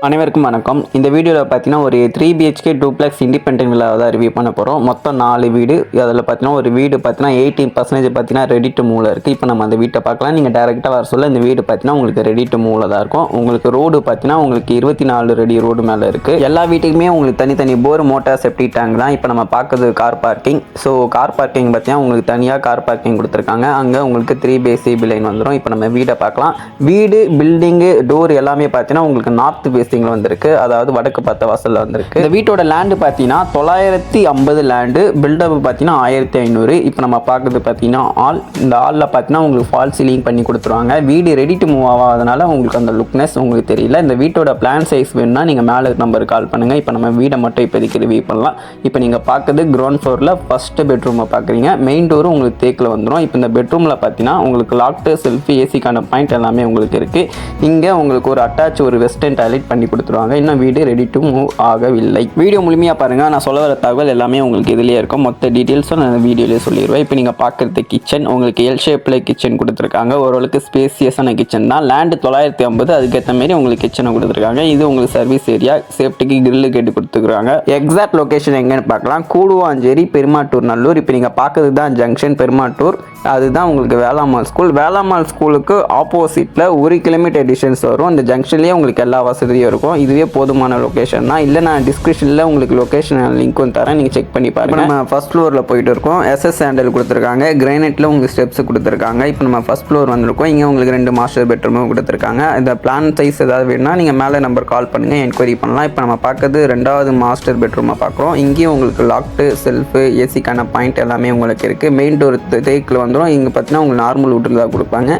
அனைவருக்கும் வணக்கம். இந்த வீடியோவில் பார்த்தீங்கன்னா ஒரு 3 BHK டூப்ளெக்ஸ் இண்டிபெண்டன்ட் வில்லாவை தான் ரிவ்யூ பண்ண போகிறோம். மொத்தம் 4 வீடு. அதில் பார்த்தீங்கன்னா ஒரு வீடு பார்த்தீங்கன்னா 18% பார்த்தீங்கன்னா ரெடி டு மூவில் இருக்குது. இப்போ நம்ம அந்த வீட்டை பார்க்கலாம். நீங்கள் டேரெக்டாக வர சொல்ல இந்த வீடு பார்த்தீங்கன்னா உங்களுக்கு ரெடி டு மூவில் தான் இருக்கும். உங்களுக்கு ரோடு பார்த்தீங்கன்னா உங்களுக்கு 24 அடி ரோடு மேலே இருக்குது. எல்லா வீட்டுக்குமே உங்களுக்கு தனித்தனி போர் மோட்டார் செப்டி டேங்க் தான். இப்போ நம்ம பார்க்குறது car parking. So car parking பார்த்தீங்கன்னா உங்களுக்கு தனியாக கார் பார்க்கிங் கொடுத்துருக்காங்க. அங்கே உங்களுக்கு 3 லைன் வந்துடும். இப்போ நம்ம வீடை பார்க்கலாம். வீடு பில்டிங்கு டோர் எல்லாமே பார்த்தீங்கன்னா உங்களுக்கு நார்த் பேஸ் வந்திருக்கு, அதாவது வடக்கு பார்த்த வாசல்ல வந்திருக்கு. இந்த வீட்டோட லேண்டு பார்த்தீங்கன்னா 950 லேண்டு, பில்டப் பார்த்தீங்கன்னா 1500. இப்போ நம்ம பார்க்குறது பார்த்தீங்கன்னா ஆல். இந்த ஆலில் பார்த்தீங்கன்னா உங்களுக்கு ஃபால் சீலிங் பண்ணி கொடுத்துருவாங்க. வீடு ரெடி டு மூவ் ஆகாதனால உங்களுக்கு அந்த லுக்னஸ் உங்களுக்கு தெரியல. இந்த வீட்டோட பிளான் சைஸ் வேணும்னா நீங்கள் மேலே நம்பருக்கு கால் பண்ணுங்கள். இப்போ நம்ம வீடை மட்டும் இப்போதைக்கு ரிவ்யூ பண்ணலாம். இப்போ நீங்கள் பார்க்குறது கிரவுண்ட் ஃப்ளோரில் ஃபஸ்ட்டு பெட்ரூமை பார்க்குறீங்க. மெயின் டோரும் உங்களுக்கு தேக்கில் வந்துடும். இப்போ இந்த பெட்ரூமில் பார்த்தீங்கன்னா உங்களுக்கு லாக்டு செல்ஃபி ஏசிக்கான பாயிண்ட் எல்லாமே உங்களுக்கு இருக்குது. இங்கே உங்களுக்கு ஒரு அட்டாச் ஒரு வெஸ்டர்ன் டாய்லெட் பண்ணி கொடுத்துருவாங்க. இன்னும் வீடு ரெடி டு மூவ் ஆகவில்லை. வீடியோ முழுமையாக பாருங்கள். நான் சொல்ல வர தகவல் எல்லாமே உங்களுக்கு இதிலே இருக்கும். மொத்த டீட்டெயில்ஸும் நான் வீடியோலேயே சொல்லிடுவேன். இப்போ நீங்கள் பார்க்குறது கிச்சன். உங்களுக்கு எல் ஷேப்பில் கிச்சன் கொடுத்துருக்காங்க. ஓரளவுக்கு ஸ்பேசியஸான கிச்சன் தான். லேண்டு 950, அதுக்கேற்ற மாரி உங்களுக்கு கிச்சனை கொடுத்துருக்காங்க. இது உங்களுக்கு சர்வீஸ் ஏரியா, சேஃப்டிக்கு கிரில்லு கேட்டு கொடுத்துருக்காங்க. எக்ஸாக்ட் லொக்கேஷன் எங்கன்னு பார்க்கலாம். கூடுவாஞ்சேரி, பெருமாட்டூர், நல்லூர். இப்போ நீங்கள் பார்க்குறது தான் ஜங்ஷன் பெருமாட்டூர். அதுதான் உங்களுக்கு வேளாம்மாள் ஸ்கூல். வேளாம்மாள் ஸ்கூலுக்கு ஆப்போசிட்டில் 1 கிலோமீட்டர் டிஸ்டன்ஸ் வரும். இந்த ஜங்ஷன்லேயே உங்களுக்கு எல்லா வசதியும் இருக்கும். இதுவே போதுமான லொக்கேஷன் தான். இல்லை நான் டிஸ்கிரிப்ஷனில் உங்களுக்கு லொக்கேஷன் லிங்க்கும் தரேன், நீங்கள் செக் பண்ணி பாருங்கள். நம்ம ஃபர்ஸ்ட் ஃப்ளோரில் போயிட்டு இருக்கோம். SS ஹேண்டில் கொடுத்துருக்காங்க. கிரானைட்டில் உங்களுக்கு ஸ்டெப்ஸ் கொடுத்துருக்காங்க. இப்போ நம்ம ஃபர்ஸ்ட் ஃப்ளோர் வந்திருக்கோம். இங்கே உங்களுக்கு 2 மாஸ்டர் பெட்ரூமும் கொடுத்துருக்காங்க. இந்த பிளான் சைஸ் ஏதாவது வேணும்னா நீங்கள் மேலே நம்பர் கால் பண்ணுங்கள், என்கொயரி பண்ணலாம். இப்போ நம்ம பார்க்குறது 2வது மாஸ்டர் பெட்ரூமை பார்க்குறோம். இங்கேயும் உங்களுக்கு லாக்டு செல்ஃபு ஏசிக்கான பாயிண்ட் எல்லாமே உங்களுக்கு இருக்குது. மெயின் டோர் தேக்கில் வந்துடும். இங்கே பார்த்தீங்கன்னா உங்களுக்கு நார்மல் வுட்டில் தான் கொடுப்பாங்க.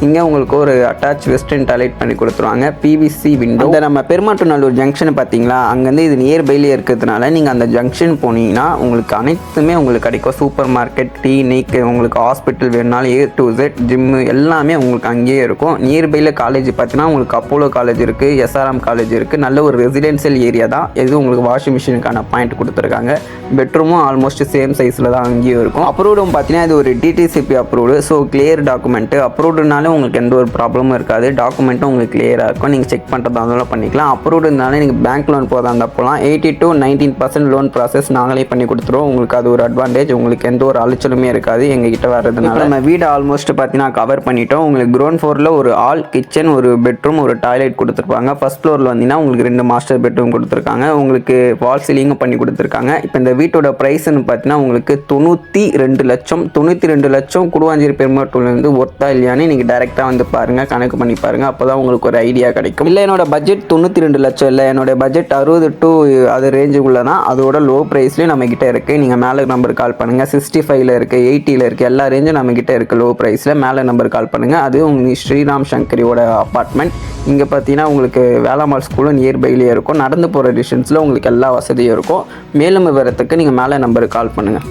இங்கே உங்களுக்கு ஒரு அட்டாச் வெஸ்டர்ன் டாய்லெட் பண்ணி கொடுத்துருவாங்க. PVC window. இந்த நம்ம பெருமாட்டூர் நல்லூர் ஜங்ஷன் பார்த்தீங்களா, அங்கேருந்து இது நியர்பைலே இருக்கிறதுனால நீங்கள் அந்த ஜங்ஷன் போனீங்கன்னா உங்களுக்கு அனைத்துமே உங்களுக்கு கிடைக்கும். சூப்பர் மார்க்கெட், கிளினிக், உங்களுக்கு ஹாஸ்பிட்டல் வேணுனாலும் A to Z, ஜிம்மு எல்லாமே உங்களுக்கு அங்கேயே இருக்கும். நியர்பையில் காலேஜ் பார்த்தீங்கன்னா உங்களுக்கு அப்போலோ காலேஜ் இருக்குது, SRM காலேஜ் இருக்குது. நல்ல ஒரு ரெசிடென்ஷியல் ஏரியா தான். இது உங்களுக்கு வாஷிங் மிஷினுக்கான பாயிண்ட் கொடுத்துருக்காங்க. பெட்ரூமும் ஆல்மோஸ்ட் சேம் சைஸில் தான் அங்கேயும் இருக்கும். அப்ரூவ்டும் பார்த்தீங்கன்னா இது ஒரு DTCP approved. So clear document. அப்ரூவ்டுனாலும் உங்களுக்கு எந்த ஒரு ப்ராப்ளமும் இருக்காது. டாக்குமெண்ட்டும் உங்களுக்கு கிளியராக இருக்கும். நீங்கள் செக் பண்ணுறதா இருந்தாலும் பண்ணிக்கலாம். அப்ரூவ்டுனால நீங்கள் பேங்க் லோன் போகிறதா இருந்தால் போகலாம். 80 to 19% லோன் ப்ராசஸ் நாங்களே பண்ணி கொடுத்துருவோம். உங்களுக்கு அது ஒரு அட்வான்டேஜ். உங்களுக்கு எந்த ஒரு அலைச்சலுமே இருக்காது எங்ககிட்ட வர்றதுனால. நம்ம வீடு ஆல்மோஸ்ட் பார்த்தீங்கன்னா கவர் பண்ணிட்டோம். உங்களுக்கு கிரவுண்ட் ஃப்ளோரில் ஒரு ஆல் கிச்சன், ஒரு பெட்ரூம், ஒரு டாய்லெட் கொடுத்துருப்பாங்க. ஃபர்ஸ்ட் ஃப்ளோரில் வந்தீங்கன்னா உங்களுக்கு 2 மாஸ்டர் பெட்ரூம் கொடுத்துருக்காங்க. உங்களுக்கு வால் சீலிங்கும் பண்ணி கொடுத்துருக்காங்க. இப்போ இந்த வீட்டோட ப்ரைஸ்ன்னு பார்த்தீங்கன்னா உங்களுக்கு 92 லட்சம். 92 லட்சம் கூடுவாஞ்சேரி பெருமாட்டூர்லேருந்து ஒர்த்தா இல்லையான்னு நீங்கள் டேரெக்டாக வந்து பாருங்கள், கணக்கு பண்ணி பாருங்கள். அப்போ தான் உங்களுக்கு ஒரு ஐடியா கிடைக்கும். இல்லை என்னோட பட்ஜெட் 92 லட்சம் இல்லை, என்னோட பட்ஜெட் 60 to அது ரேஞ்சுக்குள்ளே தான், அதோட லோ ப்ரைஸ்லேயும் நம்மக்கிட்ட இருக்குது. நீங்கள் மேலே நம்பர் கால் பண்ணுங்கள். 65ல் இருக்குது, 80ல் இருக்குது, எல்லா ரேஞ்சும் நம்மக்கிட்ட இருக்குது லோ ப்ரைஸில். மேலே நம்பர் கால் பண்ணுங்கள். அது உங்களுக்கு ஸ்ரீராம் சங்கரியோட அப்பார்ட்மெண்ட். இங்கே பார்த்தீங்கன்னா உங்களுக்கு வேளாம்மாள் ஸ்கூலும் நியர்பைலேயே இருக்கும். நடந்து போகிற டிஸ்டன்ஸில் உங்களுக்கு எல்லா வசதியும் இருக்கும். மேலும் விவரத்துக்கு நீங்கள் மேலே நம்பருக்கு கால் பண்ணுங்கள்.